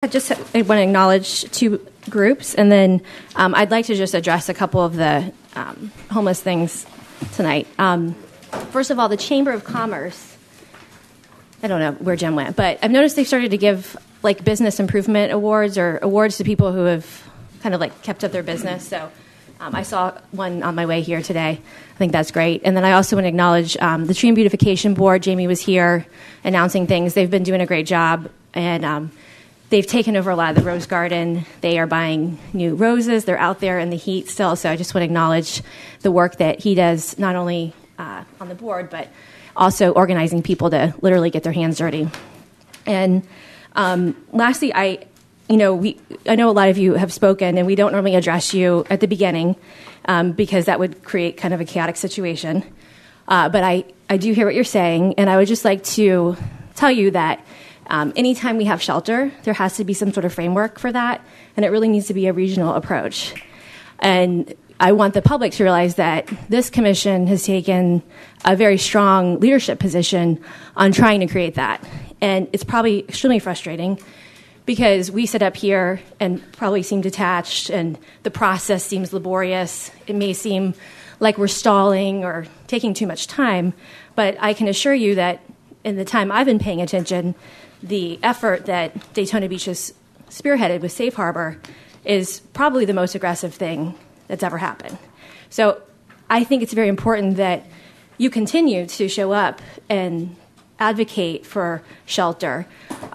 I want to acknowledge two groups, and then I'd like to just address a couple of the homeless things tonight. First of all, the Chamber of Commerce, I don't know where Jen went, but I've noticed they've started to give like business improvement awards or awards to people who have kind of like kept up their business. So I saw one on my way here today. I think that's great. And then I also want to acknowledge the Tree and Beautification Board. Jamie was here announcing things. They've been doing a great job, and they've taken over a lot of the rose garden. They are buying new roses. They're out there in the heat still. So I just want to acknowledge the work that he does, not only on the board, but also organizing people to literally get their hands dirty. And lastly, I know a lot of you have spoken, and we don't normally address you at the beginning because that would create kind of a chaotic situation. But I do hear what you're saying, and I would just like to tell you that anytime we have shelter, there has to be some sort of framework for that, and it really needs to be a regional approach. And I want the public to realize that this commission has taken a very strong leadership position on trying to create that. And it's probably extremely frustrating because we sit up here and probably seem detached, and the process seems laborious. It may seem like we're stalling or taking too much time, but I can assure you that in the time I've been paying attention, the effort that Daytona Beach has spearheaded with Safe Harbor is probably the most aggressive thing that's ever happened. So I think it's very important that you continue to show up and advocate for shelter.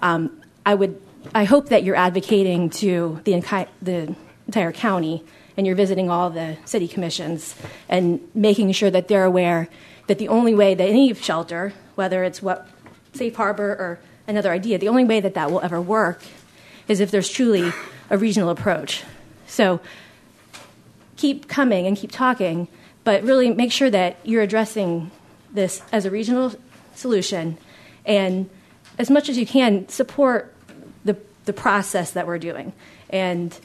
I hope that you're advocating to the entire county, and you're visiting all the city commissions and making sure that they're aware that the only way that any shelter, whether it's what Safe Harbor or another idea, the only way that that will ever work is if there's truly a regional approach. So keep coming and keep talking, but really make sure that you're addressing this as a regional solution, and as much as you can, support the process that we're doing. And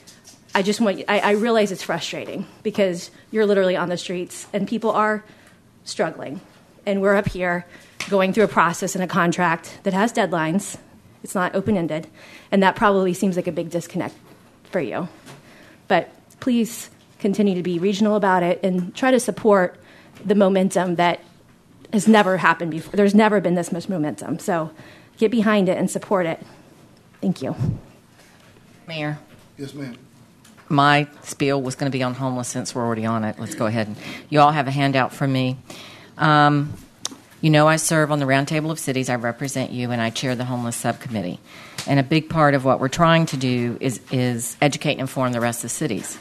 I realize it's frustrating because you're literally on the streets and people are struggling. And we're up here going through a process and a contract that has deadlines. It's not open-ended. And that probably seems like a big disconnect for you. But please continue to be regional about it and try to support the momentum that has never happened before. There's never been this much momentum. So get behind it and support it. Thank you. Mayor. Yes, ma'am. My spiel was going to be on homeless since we're already on it. Let's go ahead. You all have a handout from me. I serve on the Roundtable of Cities. I represent you, and I chair the homeless subcommittee. And a big part of what we're trying to do is educate and inform the rest of the cities,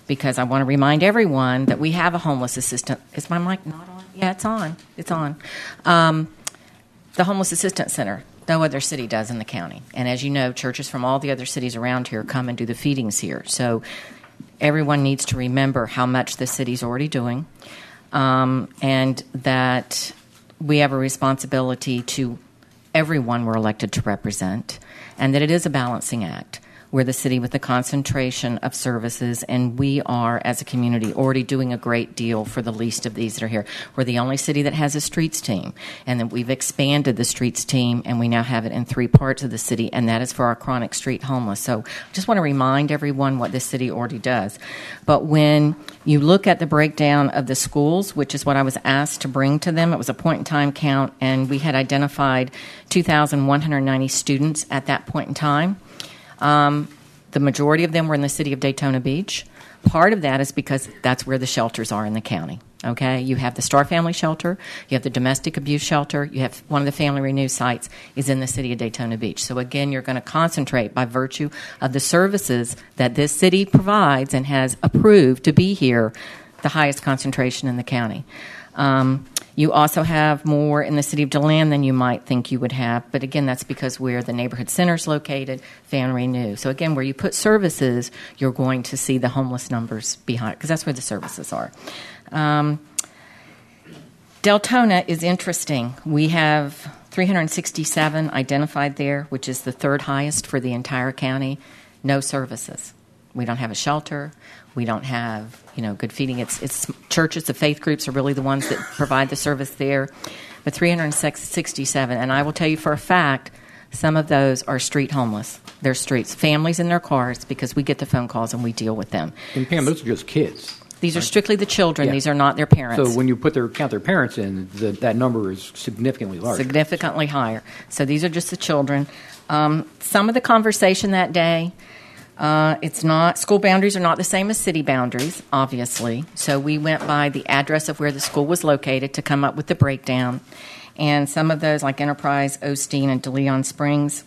because I want to remind everyone that we have a homeless assistant. Is my mic not on? Yeah, it's on. It's on. The Homeless Assistance Center. No other city does in the county. And as you know, churches from all the other cities around here come and do the feedings here. So everyone needs to remember how much the city's already doing, and that we have a responsibility to everyone we're elected to represent, and that it is a balancing act. We're the city with the concentration of services, and we are, as a community, already doing a great deal for the least of these that are here. We're the only city that has a streets team, and then we've expanded the streets team, and we now have it in 3 parts of the city, and that is for our chronic street homeless. So I just want to remind everyone what this city already does. But when you look at the breakdown of the schools, which is what I was asked to bring to them, it was a point-in-time count, and we had identified 2,190 students at that point in time. The majority of them were in the city of Daytona Beach. Part of that is because that's where the shelters are in the county. Okay, you have the Star Family Shelter, you have the Domestic Abuse Shelter, you have one of the Family Renew sites is in the city of Daytona Beach. So again, you're going to concentrate by virtue of the services that this city provides and has approved to be here, the highest concentration in the county. You also have more in the city of DeLand than you might think you would have. But again, that's because where the neighborhood center is located, Family Renew. So again, where you put services, you're going to see the homeless numbers behind, because that's where the services are. Deltona is interesting. We have 367 identified there, which is the 3rd highest for the entire county. No services. We don't have a shelter. We don't have, good feeding. It's churches, the faith groups are really the ones that provide the service there. But 367, and I will tell you for a fact, some of those are street homeless. They're streets, families in their cars, because we get the phone calls and we deal with them. And Pam, those are just kids. These are strictly the children. Yeah. These are not their parents. So when you count their parents in, that number is significantly larger. Significantly higher. So these are just the children. Some of the conversation that day, it's not, school boundaries are not the same as city boundaries, obviously. So we went by the address of where the school was located to come up with the breakdown. And some of those, like Enterprise, Osteen, and DeLeon Springs,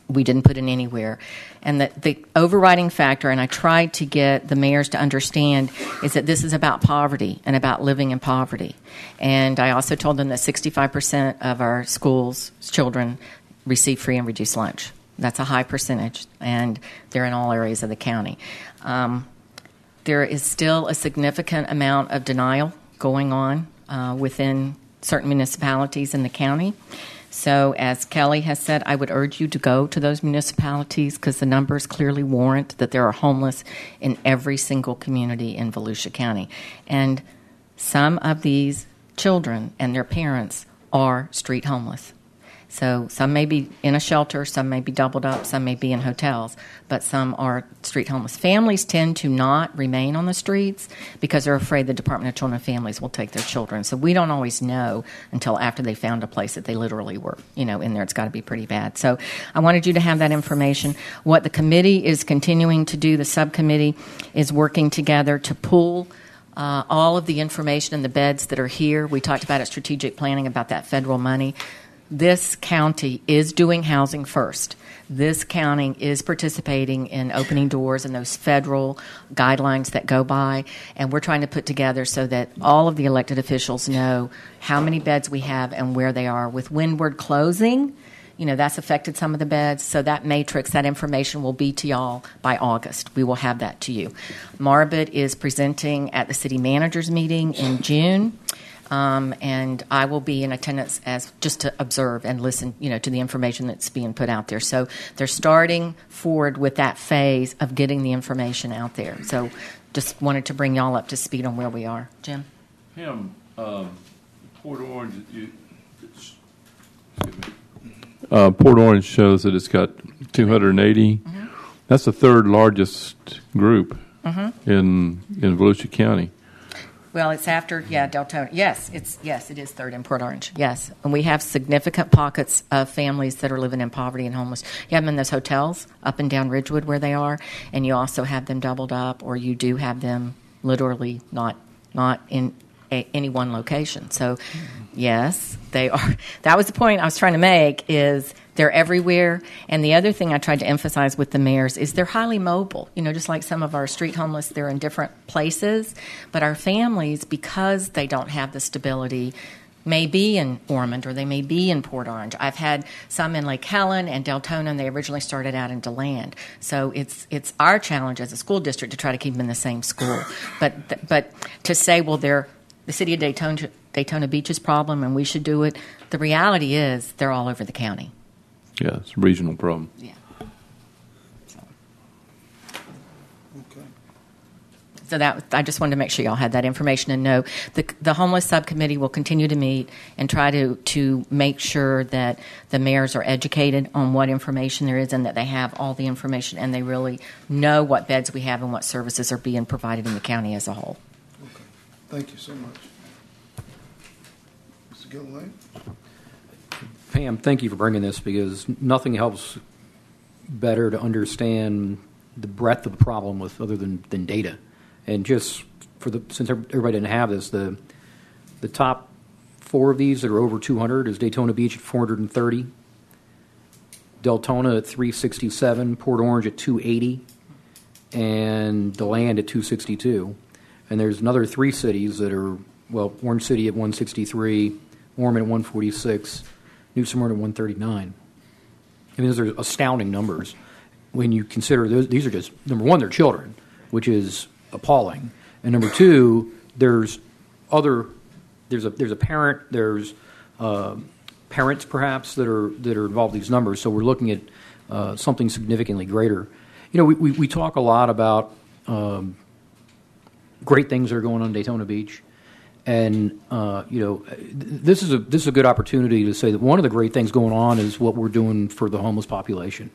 we didn't put in anywhere. And the overriding factor, and I tried to get the mayors to understand, is that this is about poverty and about living in poverty. And I also told them that 65% of our schools' children receive free and reduced lunch. That's a high percentage, and they're in all areas of the county. There is still a significant amount of denial going on within certain municipalities in the county. So as Kelly has said, I would urge you to go to those municipalities because the numbers clearly warrant that there are homeless in every single community in Volusia County. And some of these children and their parents are street homeless. So some may be in a shelter, some may be doubled up, some may be in hotels, but some are street homeless. Families tend to not remain on the streets because they're afraid the Department of Children and Families will take their children. So we don't always know until after they found a place that they literally were, in there. It's got to be pretty bad. So I wanted you to have that information. What the committee is continuing to do, the subcommittee, is working together to pull all of the information and the beds that are here. We talked about at strategic planning about that federal money. This county is doing housing first. This county is participating in opening doors and those federal guidelines that go by, and we're trying to put together so that all of the elected officials know how many beds we have and where they are. With Windward closing, that's affected some of the beds, so that matrix, that information will be to y'all by August. We will have that to you. Marbut is presenting at the city managers meeting in June. And I will be in attendance as just to observe and listen, to the information that's being put out there. So they're starting forward with that phase of getting the information out there. So just wanted to bring y'all up to speed on where we are. Jim? Pam, Port Orange, Port Orange shows that it's got 280. Mm-hmm. That's the third largest group in Volusia County. Well, it's after, Deltona. Yes, it is third in Port Orange. Yes, and we have significant pockets of families that are living in poverty and homeless. You have them in those hotels up and down Ridgewood where they are, and you also have them doubled up, or you do have them literally not in any one location. So, yes, they are. That was the point I was trying to make, is they're everywhere. And the other thing I tried to emphasize with the mayors is they're highly mobile. Just like some of our street homeless, they're in different places. But our families, because they don't have the stability, may be in Ormond or they may be in Port Orange. I've had some in Lake Helen and Deltona, and they originally started out in DeLand. So it's our challenge as a school district to try to keep them in the same school. But to say, well, they're the city of Daytona Beach's problem and we should do it, the reality is they're all over the county. Yeah, it's a regional problem. Yeah. Okay. So that I just wanted to make sure y'all had that information and know the homeless subcommittee will continue to meet and try to make sure that the mayors are educated on what information there is and that they have all the information and they really know what beds we have and what services are being provided in the county as a whole. Okay. Thank you so much. Mr. Gilliland? Pam, thank you for bringing this because nothing helps better to understand the breadth of the problem with other than data. And just since everybody didn't have this, the top four of these that are over 200 is Daytona Beach at 430, Deltona at 367, Port Orange at 280, and DeLand at 262. And there's another three cities that are, Orange City at 163, Ormond at 146, New Smyrna at 139. I mean, those are astounding numbers when you consider these are just, number one, they're children, which is appalling. And number two, there's a parent, there's parents perhaps that are involved in these numbers. So we're looking at something significantly greater. We talk a lot about great things that are going on in Daytona Beach, And this is a good opportunity to say that one of the great things going on is what we're doing for the homeless population.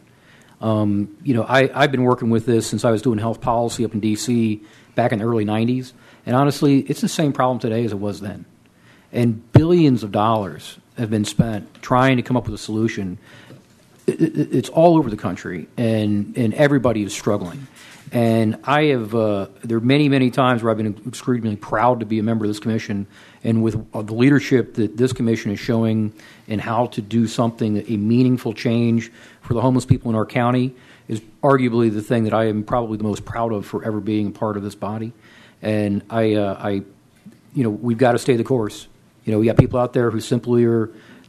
I've been working with this since I was doing health policy up in D.C. back in the early 90s. And honestly, it's the same problem today as it was then. And billions of dollars have been spent trying to come up with a solution. It's all over the country, and everybody is struggling. And I have, there are many, many times where I've been extremely proud to be a member of this commission, and with the leadership that this commission is showing in how to do something, a meaningful change for the homeless people in our county is arguably the thing that I am probably the most proud of for ever being a part of this body. And we've got to stay the course. We got people out there who simply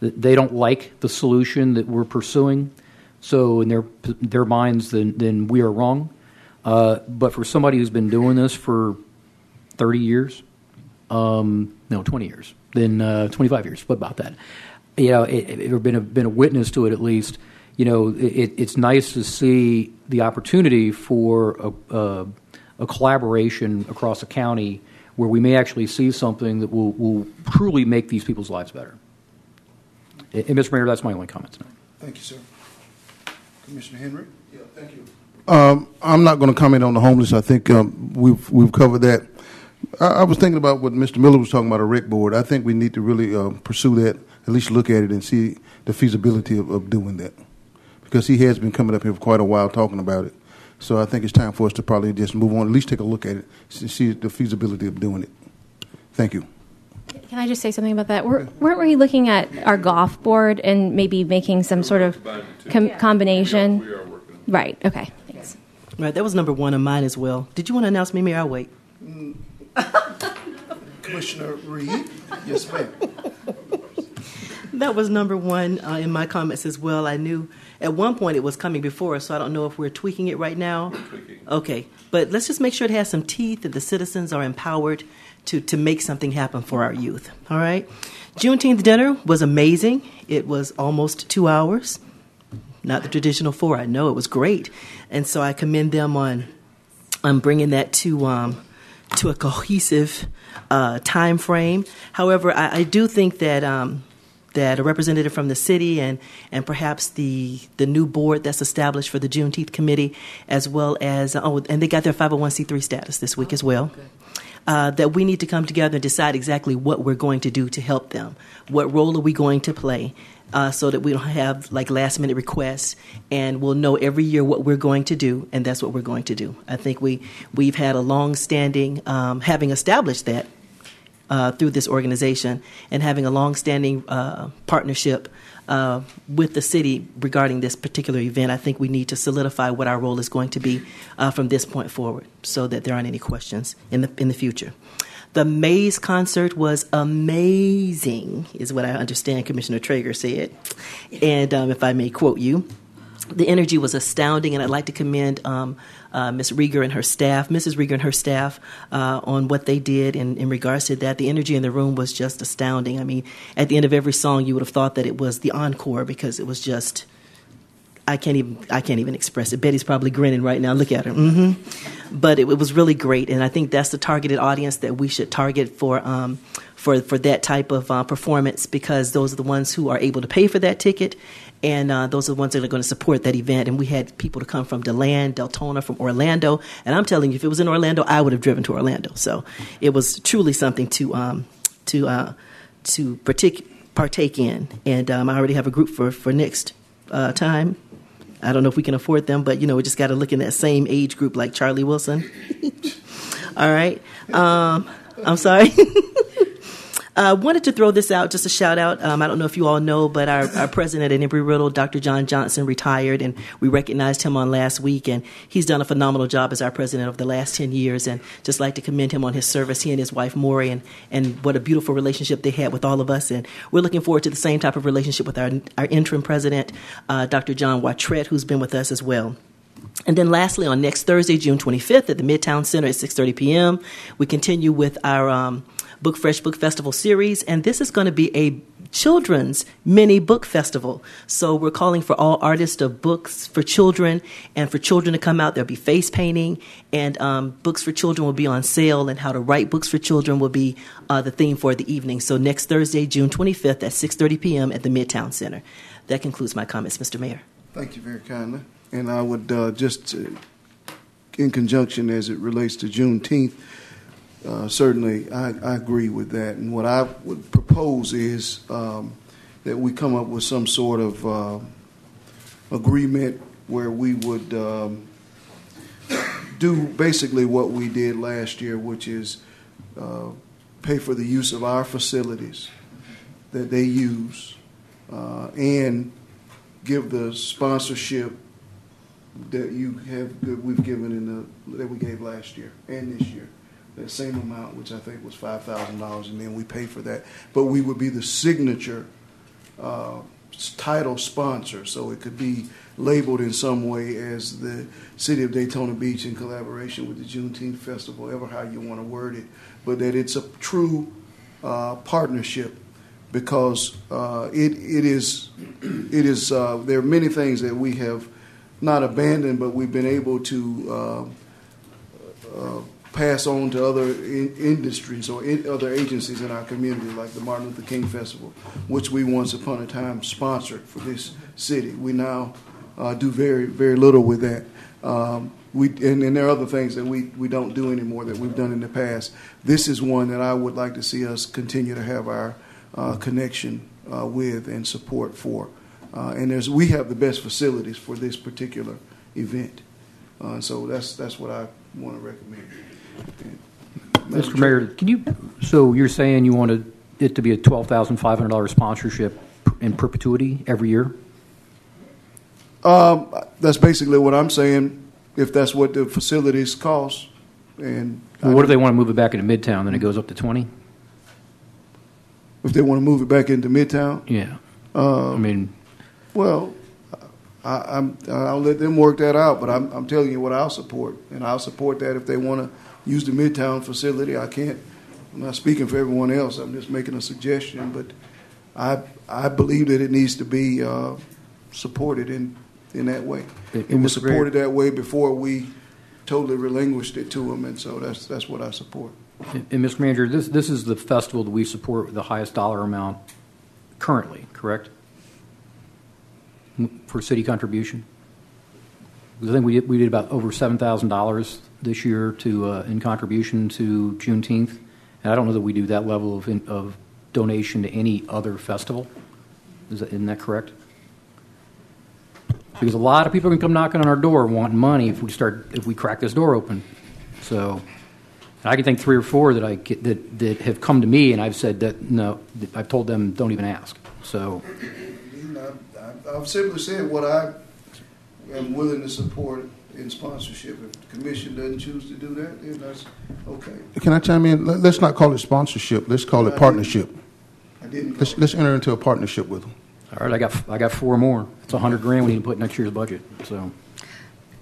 they don't like the solution that we're pursuing. So in their minds, then we are wrong. But for somebody who's been doing this for 30 years, 20 years, then 25 years, what about that? Been a witness to it at least. It's nice to see the opportunity for a collaboration across the county where we may actually see something that will truly make these people's lives better. And Mr. Mayor, that's my only comment tonight. Thank you, sir. Commissioner Henry? Yeah, thank you. I'm not going to comment on the homeless. I think we've covered that. I was thinking about what Mr. Miller was talking about, a rec board. I think we need to really pursue that, at least look at it and see the feasibility of doing that. Because he has been coming up here for quite a while talking about it. So I think it's time for us to probably just move on, at least take a look at it, see the feasibility of doing it. Thank you. Can I just say something about that? Weren't we looking at our golf board and maybe making some sort of combination? We are working. Right. Okay. Thanks. Right. That was number one of mine as well. Did you want to announce me, Mayor? I'll wait. Commissioner Reed? Yes, ma'am. That was number one in my comments as well. I knew at one point it was coming before us, so I don't know if we're tweaking it right now. Okay. But let's just make sure it has some teeth and the citizens are empowered to make something happen for our youth. All right? Juneteenth dinner was amazing. It was almost 2 hours. Not the traditional 4. I know it was great. And so I commend them on bringing that to a cohesive time frame. However, I do think that that a representative from the city and perhaps the new board that's established for the Juneteenth committee, as well as and they got their 501c3 status this week as well. That we need to come together and decide exactly what we're going to do to help them. What role are we going to play so that we don't have like last minute requests, and we'll know every year what we're going to do, and that's what we're going to do. I think we've had a long standing, having established that through this organization and having a long standing partnership with the city regarding this particular event. I think we need to solidify what our role is going to be from this point forward, so that there aren't any questions in the future. The Maze concert was amazing, is what I understand Commissioner Traeger said. And if I may quote you, the energy was astounding, and I'd like to commend Ms. Rieger and her staff, Mrs. Rieger and her staff, on what they did in regards to that. The energy in the room was just astounding. I mean, at the end of every song, you would have thought that it was the encore, because it was just, I can't even express it. Betty's probably grinning right now. Look at her. Mm-hmm. But it was really great, and I think that's the targeted audience that we should target for that type of performance, because those are the ones who are able to pay for that ticket. And those are the ones that are going to support that event. And we had people to come from DeLand, Deltona, from Orlando. And I'm telling you, if it was in Orlando, I would have driven to Orlando. So it was truly something to partake in. And I already have a group for next time. I don't know if we can afford them, but, we just got to look in that same age group like Charlie Wilson. All right. I'm sorry. I wanted to throw this out, just a shout out. I don't know if you all know, but our president at Embry-Riddle, Dr. John Johnson, retired, and we recognized him on last week, and he's done a phenomenal job as our president over the last 10 years, and just like to commend him on his service, he and his wife, Maury, and what a beautiful relationship they had with all of us, and we're looking forward to the same type of relationship with our interim president, Dr. John Wattrett, who's been with us as well. And then lastly, on next Thursday, June 25th, at the Midtown Center at 6:30 p.m., we continue with our Book Fresh Book Festival series, and this is going to be a children's mini book festival. So we're calling for all artists of books for children and for children to come out. There'll be face painting, and books for children will be on sale, and how to write books for children will be the theme for the evening. So next Thursday, June 25th at 6:30 p.m. at the Midtown Center. That concludes my comments, Mr. Mayor. Thank you very kindly. And I would just, in conjunction as it relates to Juneteenth, certainly I agree with that. And what I would propose is that we come up with some sort of agreement where we would do basically what we did last year, which is pay for the use of our facilities that they use and give the sponsorship that we've given that we gave last year and this year, that same amount, which I think was $5,000, and then we pay for that. But we would be the signature title sponsor, so it could be labeled in some way as the City of Daytona Beach in collaboration with the Juneteenth Festival, ever how you want to word it, but that it's a true partnership, because it is there are many things that we have not abandoned, but we've been able to pass on to other industries or other agencies in our community, like the Martin Luther King Festival, which we once upon a time sponsored for this city. We now do very, very little with that. And there are other things that we don't do anymore that we've done in the past. This is one that I would like to see us continue to have our connection with and support for. And we have the best facilities for this particular event. So that's what I want to recommend. Mr. Mayor, so you're saying you wanted it to be a $12,500 sponsorship in perpetuity every year? That's basically what I'm saying, if that's what the facilities cost. And what if they want to move it back into Midtown, then it goes up to 20? If they want to move it back into Midtown? Yeah. Well, I'll let them work that out, but I'm telling you what I'll support, and I'll support that if they want to use the Midtown facility. I'm not speaking for everyone else. I'm just making a suggestion, but I believe that it needs to be supported in that way. It was supported that way before we totally relinquished it to them, and so that's what I support. And Mr. Manager, this is the festival that we support with the highest dollar amount currently, correct? For city contribution, I think we did about over $7,000 this year in contribution to Juneteenth, and I don't know that we do that level of donation to any other festival. Isn't that correct? Because a lot of people can come knocking on our door wanting money if we crack this door open. So, and I can think 3 or 4 that have come to me, and I've said that no, I've told them don't even ask. So. I've simply said what I am willing to support in sponsorship. If the commission doesn't choose to do that, then that's okay. Can I chime in? Let's not call it sponsorship. Let's call it partnership. I didn't. Let's enter into a partnership with them. All right, I got 4 more. It's $100,000 we need to put in next year's budget. So.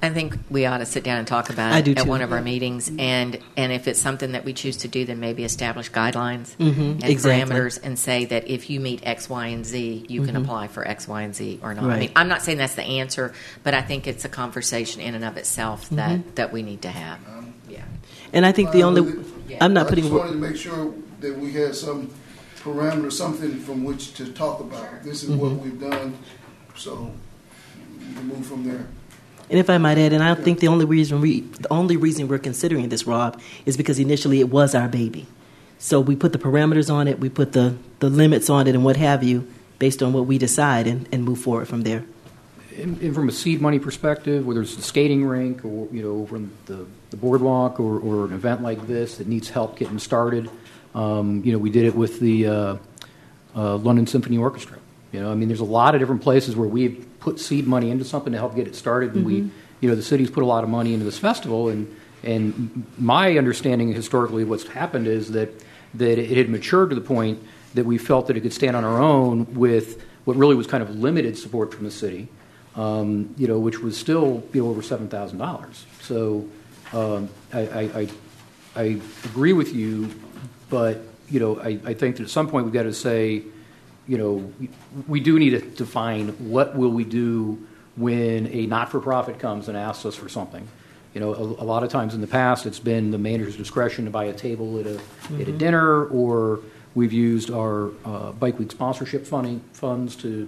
I think we ought to sit down and talk about it at one of our meetings, and if it's something that we choose to do, then maybe establish guidelines and parameters, and say that if you meet X, Y, and Z, you can apply for X, Y, and Z or not. Right. I mean, I'm not saying that's the answer, but I think it's a conversation in and of itself that we need to have. Yeah. And I think I'm not putting. I just wanted to make sure that we had some parameter, something from which to talk about. This is what we've done, so we can move from there. And if I might add, and I think the only reason we're considering this, Rob, is because initially it was our baby. So we put the parameters on it, we put the limits on it, and what have you, based on what we decide, and move forward from there. And from a seed money perspective, whether it's the skating rink or over the boardwalk or an event like this that needs help getting started, we did it with the London Symphony Orchestra. There's a lot of different places where we've put seed money into something to help get it started, and the city's put a lot of money into this festival, and my understanding historically of what's happened is that it had matured to the point that we felt that it could stand on our own with what really was kind of limited support from the city, which was still over $7,000. So I agree with you, but I think that at some point we've got to say, we do need to define what will we do when a not-for-profit comes and asks us for something. A lot of times in the past, it's been the manager's discretion to buy a table at a dinner, or we've used our Bike Week sponsorship funds to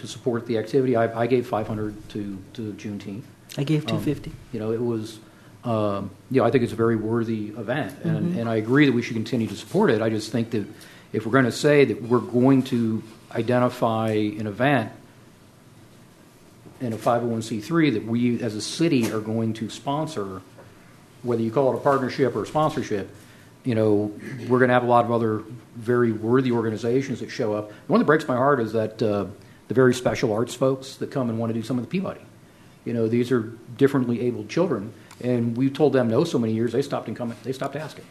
support the activity. I gave $500 to Juneteenth. I gave $250. It was, I think it's a very worthy event, and I agree that we should continue to support it. I just think that if we're going to say that we're going to identify an event in a 501c3 that we as a city are going to sponsor, whether you call it a partnership or a sponsorship, we're going to have a lot of other very worthy organizations that show up. The one that breaks my heart is that the very special arts folks that come and want to do some of the Peabody. These are differently abled children, and we've told them no so many years, they stopped asking.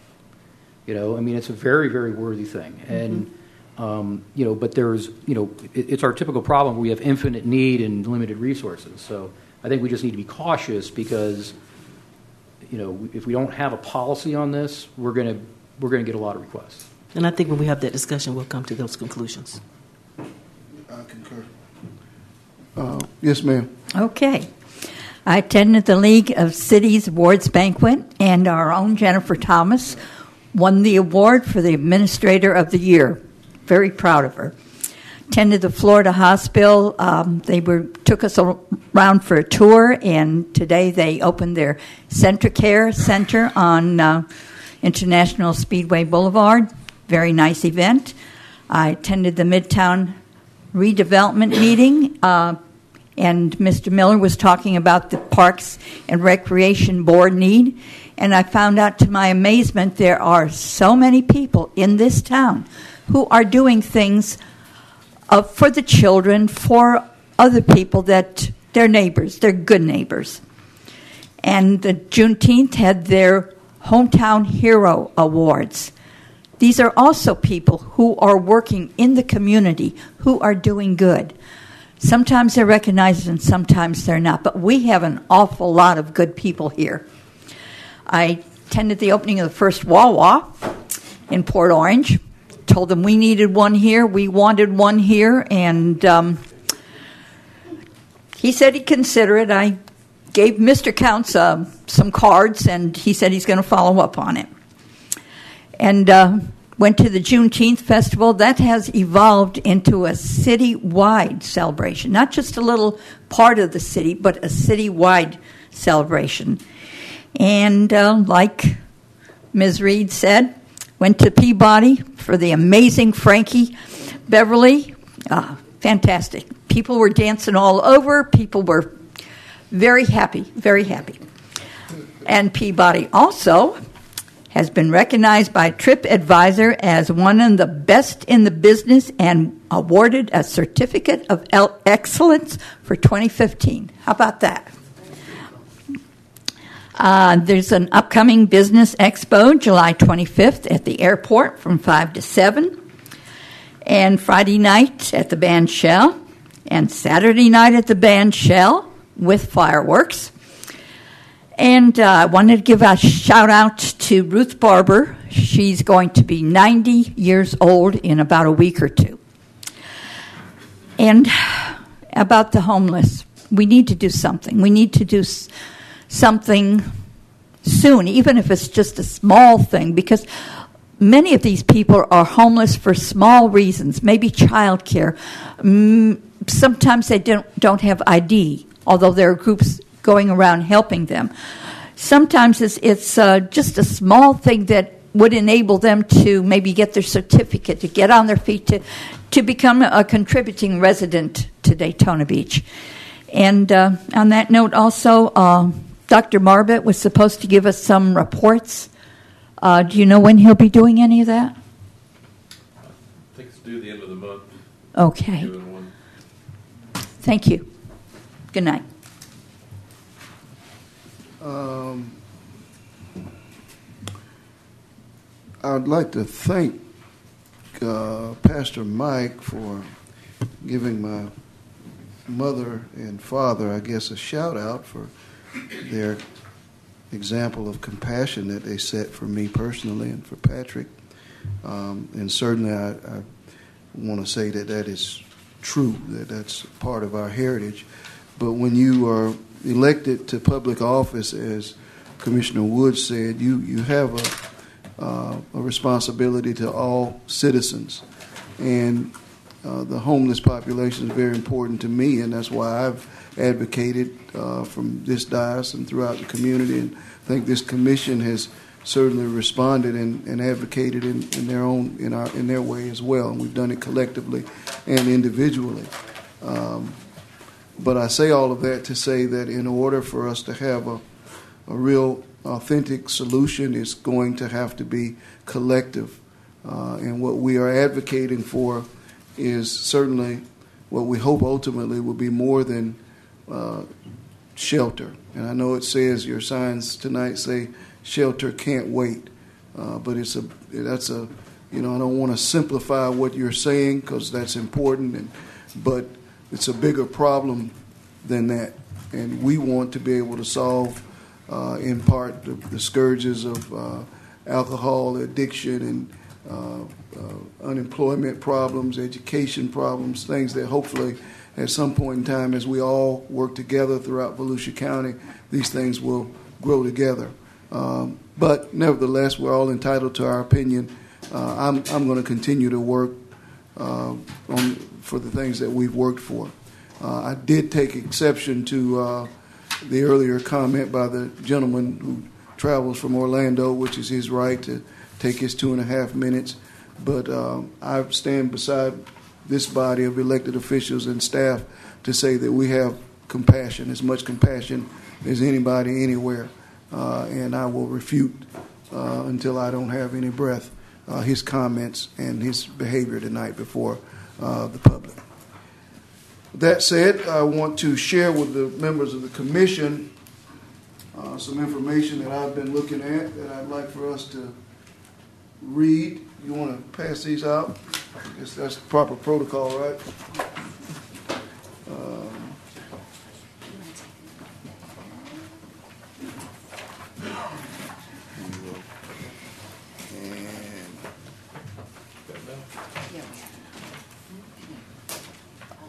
It's a very, very worthy thing. And, but there's, it's our typical problem. We have infinite need and limited resources. So I think we just need to be cautious because, if we don't have a policy on this, we're going to get a lot of requests. And I think when we have that discussion, we'll come to those conclusions. I concur. Yes, ma'am. Okay. I attended the League of Cities Awards Banquet, and our own Jennifer Thomas won the award for the Administrator of the Year. Very proud of her. Attended the Florida Hospital. They took us around for a tour, and today they opened their Care Center on International Speedway Boulevard. Very nice event. I attended the Midtown redevelopment meeting, and Mr. Miller was talking about the Parks and Recreation Board need, and I found out to my amazement there are so many people in this town who are doing things for the children, for other people that they're neighbors, they're good neighbors. And the Juneteenth had their Hometown Hero Awards. These are also people who are working in the community, who are doing good. Sometimes they're recognized and sometimes they're not, but we have an awful lot of good people here. I attended the opening of the first Wawa in Port Orange, told them we needed one here, we wanted one here, and he said he'd consider it. I gave Mr. Counts some cards, and he said he's going to follow up on it. And went to the Juneteenth Festival. That has evolved into a city-wide celebration, not just a little part of the city, but a city-wide celebration. And like Ms. Reed said, went to Peabody for the amazing Frankie Beverly. Fantastic. People were dancing all over. People were very happy, very happy. And Peabody also has been recognized by TripAdvisor as one of the best in the business and awarded a Certificate of Excellence for 2015. How about that? There's an upcoming business expo July 25th at the airport from 5 to 7. And Friday night at the Band Shell. And Saturday night at the Band Shell with fireworks. And I wanted to give a shout-out to Ruth Barber. She's going to be 90 years old in about a week or two. And about the homeless, we need to do something. We need to do something soon, even if it's just a small thing, because many of these people are homeless for small reasons, maybe childcare. Sometimes they don't have ID, although there are groups going around helping them. Sometimes it's just a small thing that would enable them to maybe get their certificate, to get on their feet, to become a contributing resident to Daytona Beach. And on that note also, Dr. Marbett was supposed to give us some reports. Do you know when he'll be doing any of that? I think it's due the end of the month. Okay. Thank you. Good night. I'd like to thank Pastor Mike for giving my mother and father, I guess, a shout out for their example of compassion that they set for me personally and for Patrick. And certainly want to say that that is true, that that's part of our heritage. But when you are elected to public office, as Commissioner Wood said, you have a responsibility to all citizens. And the homeless population is very important to me, and that's why I've advocated from this dais and throughout the community. And I think this commission has certainly responded and advocated in their way as well. And we've done it collectively and individually. But I say all of that to say that in order for us to have a real authentic solution, it's going to have to be collective. And what we are advocating for is certainly what we hope ultimately will be more than shelter. And I know it says, your signs tonight say shelter can't wait, but I don't want to simplify what you're saying, because that's important, but it's a bigger problem than that. And we want to be able to solve, in part, the scourges of alcohol addiction and unemployment problems, education problems, things that hopefully at some point in time, as we all work together throughout Volusia County, these things will grow together. But nevertheless, we're all entitled to our opinion. I'm going to continue to work for the things that we've worked for. I did take exception to the earlier comment by the gentleman who travels from Orlando, which is his right to take his 2.5 minutes. But I stand beside this body of elected officials and staff to say that we have compassion, as much compassion as anybody anywhere. And I will refute until I don't have any breath his comments and his behavior tonight before the public. That said, I want to share with the members of the commission some information that I've been looking at that I'd like for us to read. You want to pass these out? I guess that's the proper protocol, right?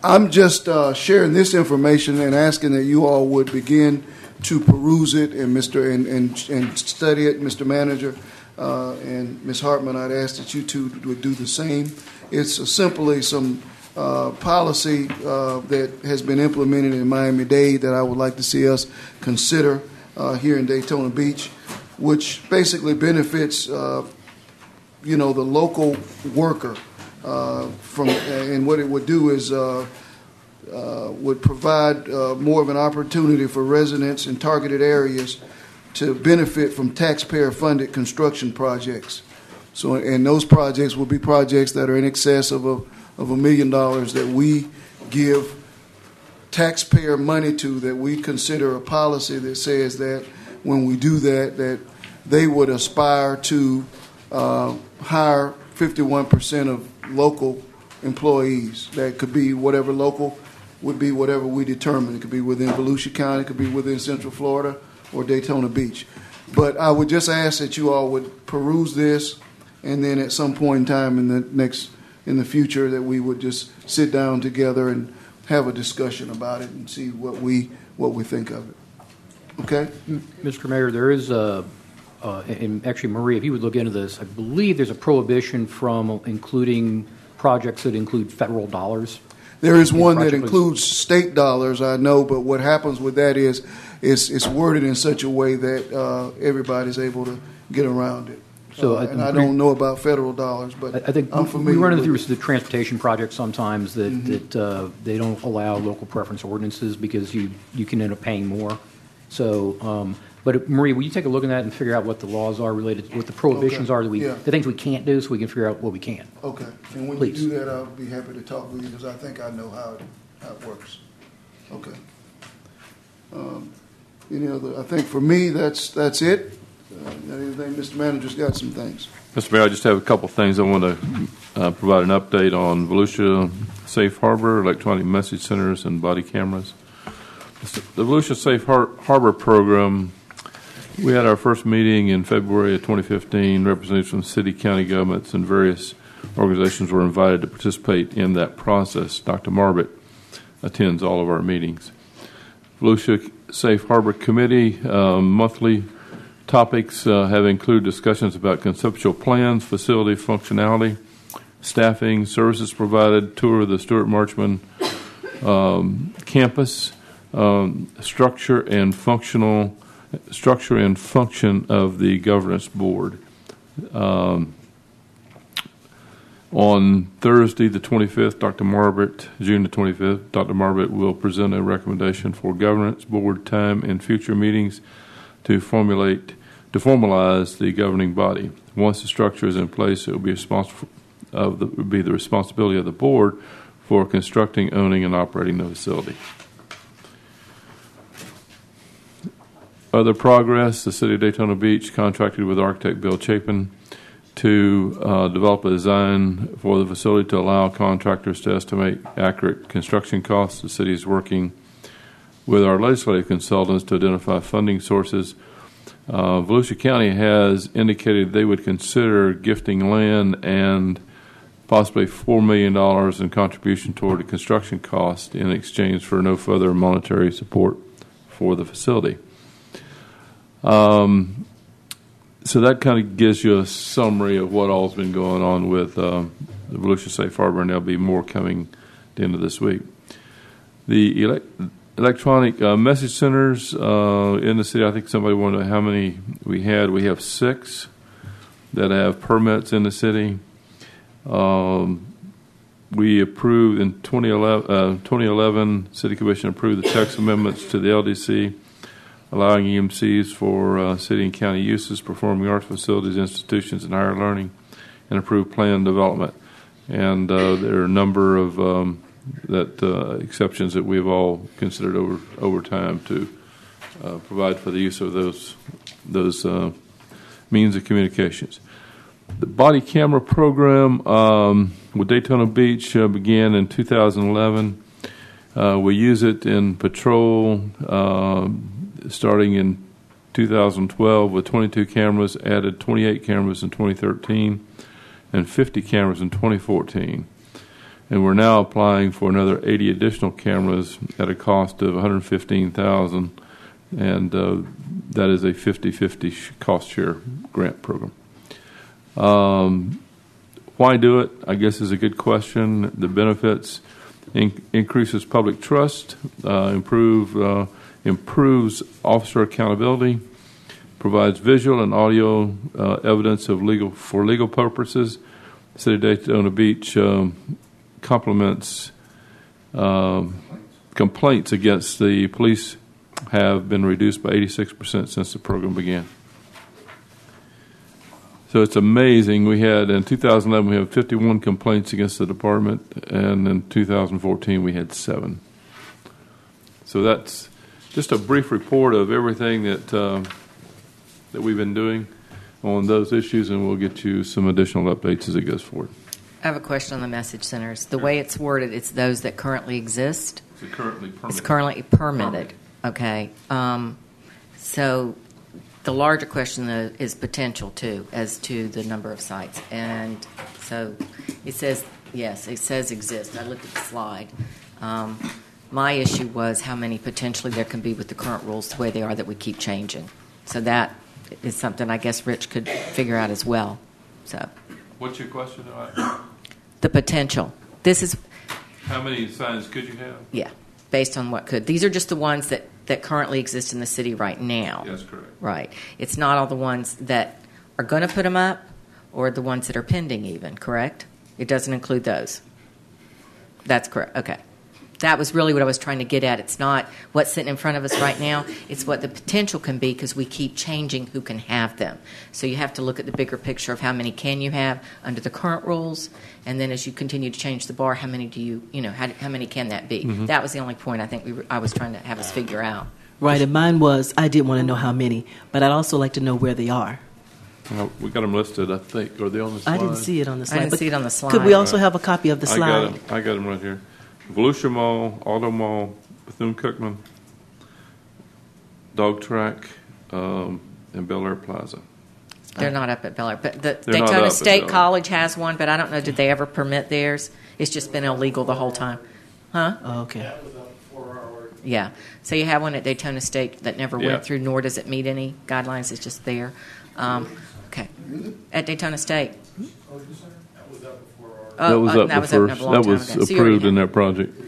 I'm just sharing this information and asking that you all would begin to peruse it and and study it, Mr. Manager and Ms. Hartman. I'd ask that you two would do the same. It's simply some policy that has been implemented in Miami-Dade that I would like to see us consider here in Daytona Beach, which basically benefits the local worker. And what it would do is would provide more of an opportunity for residents in targeted areas to benefit from taxpayer-funded construction projects. So, and those projects will be projects that are in excess of $1 million that we give taxpayer money to, that we consider a policy that says that when we do that, that they would aspire to hire 51% of local employees. That could be whatever local would be, whatever we determine. It could be within Volusia County, it could be within Central Florida or Daytona Beach. But I would just ask that you all would peruse this, and then at some point in time in the future, that we would just sit down together and have a discussion about it and see what we think of it. Okay? Mr. Mayor, there is and actually, Marie, if you would look into this, I believe there's a prohibition from including projects that include federal dollars. There is one that includes state dollars, I know, but what happens with that is it's worded in such a way that everybody's able to get around it. So, and I don't know about federal dollars, but I think I'm familiar. We run into the transportation projects sometimes that they don't allow local preference ordinances because you can end up paying more. So, but Marie, will you take a look at that and figure out what the laws are related, what the prohibitions are, the things we can't do, so we can figure out what we can. Okay, and when you do that, I'll be happy to talk with you because I think I know how it works. Okay. I think for me that's it. Anything, Mr. Manager's got some things. Mr. Mayor, I just have a couple of things. I want to provide an update on Volusia Safe Harbor, electronic message centers, and body cameras. The Volusia Safe Harbor program, we had our first meeting in February of 2015, representatives from city, county governments, and various organizations were invited to participate in that process. Dr. Marbett attends all of our meetings. Volusia Safe Harbor Committee monthly topics have included discussions about conceptual plans, facility functionality, staffing, services provided, tour of the Stuart Marchman campus, structure and function of the governance board. On Thursday, the 25th, June the 25th, Dr. Marbett will present a recommendation for governance board time in future meetings to formalize the governing body. Once the structure is in place, it will be the responsibility of the board for constructing, owning, and operating the facility. Other progress: the City of Daytona Beach contracted with architect Bill Chapin to develop a design for the facility to allow contractors to estimate accurate construction costs. The city is working with our legislative consultants to identify funding sources. Volusia County has indicated they would consider gifting land and possibly $4 million in contribution toward the construction cost in exchange for no further monetary support for the facility. So that kind of gives you a summary of what all's been going on with the Volusia Safe Harbor, and there'll be more coming at the end of this week. The electronic message centers in the city, I think somebody wanted to know how many we had. We have 6 that have permits in the city. We approved in 2011, City Commission approved the text amendments to the LDC, allowing EMCs for city and county uses, performing arts facilities, institutions, and higher learning, and approved plan development. And there are a number of exceptions that we've all considered over time to provide for the use of those means of communications. The body camera program with Daytona Beach began in 2011. We use it in patrol starting in 2012 with 22 cameras, added 28 cameras in 2013, and 50 cameras in 2014. And we're now applying for another 80 additional cameras at a cost of $115,000, and that is a 50-50 cost share grant program. Why do it? I guess is a good question. The benefits increases public trust, improves officer accountability, provides visual and audio evidence of legal purposes. The City of Daytona Beach complements complaints against the police have been reduced by 86% since the program began. So it's amazing. We had, in 2011, we had 51 complaints against the department, and in 2014, we had 7. So that's just a brief report of everything that we've been doing on those issues, and we'll get you some additional updates as it goes forward. I have a question on the message centers. The way it's worded, it's those that currently exist. It's currently permitted. Okay. So the larger question is potential too, as to the number of sites. And so it says, yes, it says exist. I looked at the slide. My issue was how many potentially there can be with the current rules the way they are that we keep changing. So that is something I guess Rich could figure out as well. So, what's your question? The potential. This is how many signs could you have? Yeah, based on what could. These are just the ones that currently exist in the city right now. That's correct. Right. It's not all the ones that are going to put them up or the ones that are pending even, correct? It doesn't include those. That's correct. Okay. That was really what I was trying to get at. It's not what's sitting in front of us right now. It's what the potential can be because we keep changing who can have them. So you have to look at the bigger picture of how many can you have under the current rules, and then as you continue to change the bar, how many do you how many can that be? Mm-hmm. That was the only point I think I was trying to have us figure out. Right, and mine was I did want to know how many, but I'd also like to know where they are. Well, we got them listed, I think. Are they on the slide? I didn't see it on the slide. I didn't see it on the slide. Could we also have a copy of the slide? I got them right here. Volusia Mall, Auto Mall, Bethune-Cookman, Dog Track, and Bel Air Plaza. They're not up at Bel Air, but the They're not up Daytona at State Bel Air. College has one, but I don't know, did they ever permit theirs? It's just been illegal the whole time. Huh? Oh, okay. Yeah. So you have one at Daytona State that never Yeah. went through, nor does it meet any guidelines. It's just there. Okay. At Daytona State. That was up the first. a long That time was ago. So you already approved in have- that project.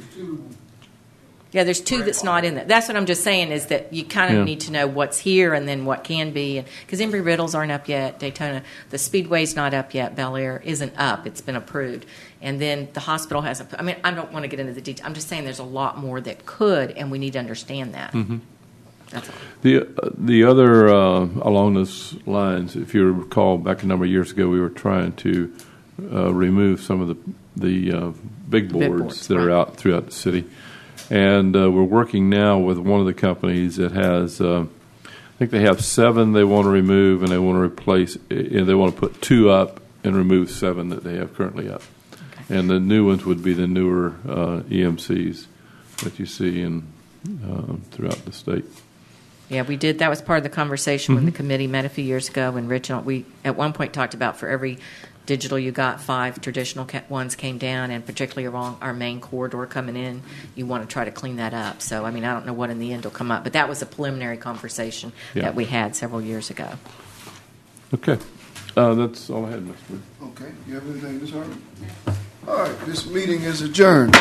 Yeah, there's two that's not in there. That's what I'm just saying is that you kind of Yeah. need to know what's here and then what can be. Because Embry-Riddles aren't up yet. Daytona, the Speedway's not up yet. Bel Air isn't up. It's been approved. And then the hospital hasn't. I mean, I don't want to get into the details. I'm just saying there's a lot more that could, and we need to understand that. Mm-hmm. That's all. The other along those lines, if you recall, back a number of years ago, we were trying to remove some of the big boards that are right. out throughout the city, and we're working now with one of the companies that has. I think they have 7 they want to remove, and they want to replace. And they want to put 2 up and remove 7 that they have currently up. Okay. And the new ones would be the newer EMCs that you see in throughout the state. Yeah, we did. That was part of the conversation when the committee met a few years ago. And Rich, we at one point talked about for every digital you got, 5 traditional ones came down, and particularly along our main corridor coming in, you want to try to clean that up. So, I mean, I don't know what in the end will come up, but that was a preliminary conversation that we had several years ago. Okay. That's all I had, Mr. Mayor. Okay. You have anything, Ms. Harvey? All right. This meeting is adjourned.